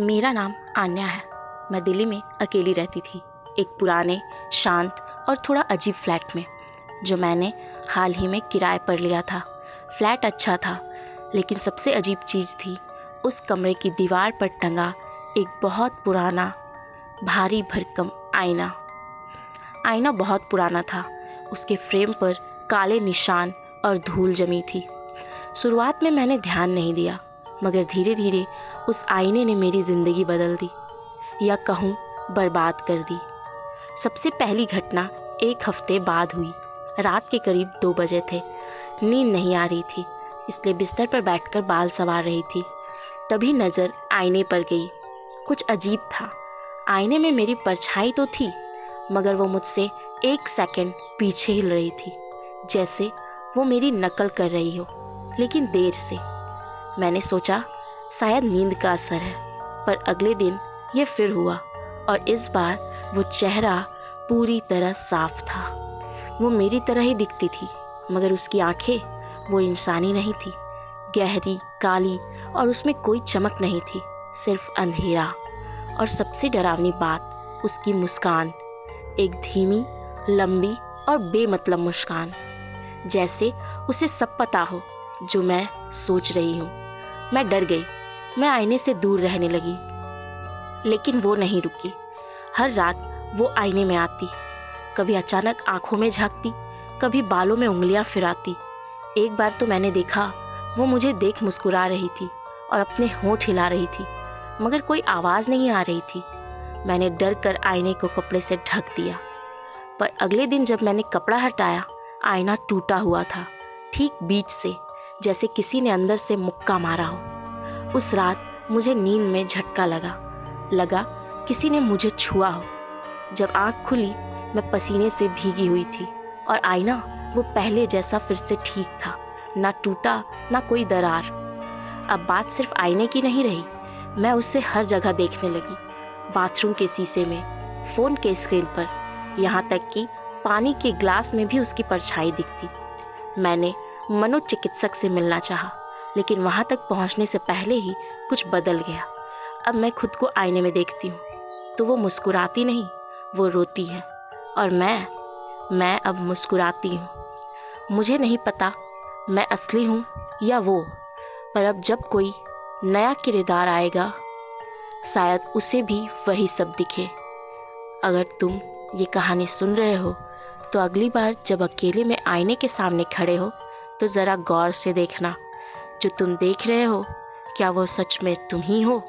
मेरा नाम आन्या है। मैं दिल्ली में अकेली रहती थी, एक पुराने, शांत और थोड़ा अजीब फ्लैट में, जो मैंने हाल ही में किराए पर लिया था। फ्लैट अच्छा था, लेकिन सबसे अजीब चीज़ थी उस कमरे की दीवार पर टंगा एक बहुत पुराना, भारी भरकम आईना। आईना बहुत पुराना था, उसके फ्रेम पर काले निशान और धूल जमी थी। शुरुआत में मैंने ध्यान नहीं दिया, मगर धीरे धीरे उस आईने ने मेरी ज़िंदगी बदल दी, या कहूँ बर्बाद कर दी। सबसे पहली घटना एक हफ्ते बाद हुई। रात के करीब 2 बजे थे। नींद नहीं आ रही थी, इसलिए बिस्तर पर बैठकर बाल संवार रही थी। तभी नज़र आईने पर गई। कुछ अजीब था। आईने में मेरी परछाई तो थी, मगर वो मुझसे 1 सेकंड पीछे हिल रही थी, जैसे वो मेरी नकल कर रही हो, लेकिन देर से। मैंने सोचा शायद नींद का असर है, पर अगले दिन ये फिर हुआ, और इस बार वो चेहरा पूरी तरह साफ था। वो मेरी तरह ही दिखती थी, मगर उसकी आंखें वो इंसानी नहीं थी, गहरी, काली, और उसमें कोई चमक नहीं थी, सिर्फ अंधेरा। और सबसे डरावनी बात, उसकी मुस्कान, एक धीमी, लंबी और बेमतलब मुस्कान, जैसे उसे सब पता हो जो मैं सोच रही हूँ। मैं डर गई। मैं आईने से दूर रहने लगी, लेकिन वो नहीं रुकी। हर रात वो आईने में आती, कभी अचानक आंखों में झांकती, कभी बालों में उंगलियां फिराती। एक बार तो मैंने देखा वो मुझे देख मुस्कुरा रही थी और अपने होंठ हिला रही थी, मगर कोई आवाज़ नहीं आ रही थी। मैंने डर कर आईने को कपड़े से ढक दिया, पर अगले दिन जब मैंने कपड़ा हटाया, आईना टूटा हुआ था, ठीक बीच से, जैसे किसी ने अंदर से मुक्का मारा हो। उस रात मुझे नींद में झटका लगा किसी ने मुझे छुआ हो। जब आँख खुली, मैं पसीने से भीगी हुई थी, और आईना वो पहले जैसा फिर से ठीक था, ना टूटा, ना कोई दरार। अब बात सिर्फ आईने की नहीं रही, मैं उससे हर जगह देखने लगी, बाथरूम के शीशे में, फ़ोन के स्क्रीन पर, यहाँ तक कि पानी के ग्लास में भी उसकी परछाई दिखती। मैंने मनोचिकित्सक से मिलना चाहा, लेकिन वहाँ तक पहुँचने से पहले ही कुछ बदल गया। अब मैं खुद को आईने में देखती हूँ तो वो मुस्कुराती नहीं, वो रोती है, और मैं अब मुस्कुराती हूँ। मुझे नहीं पता मैं असली हूँ या वो, पर अब जब कोई नया किरदार आएगा, शायद उसे भी वही सब दिखे। अगर तुम ये कहानी सुन रहे हो, तो अगली बार जब अकेले में आईने के सामने खड़े हो, तो ज़रा गौर से देखना, जो तुम देख रहे हो, क्या वो सच में तुम ही हो।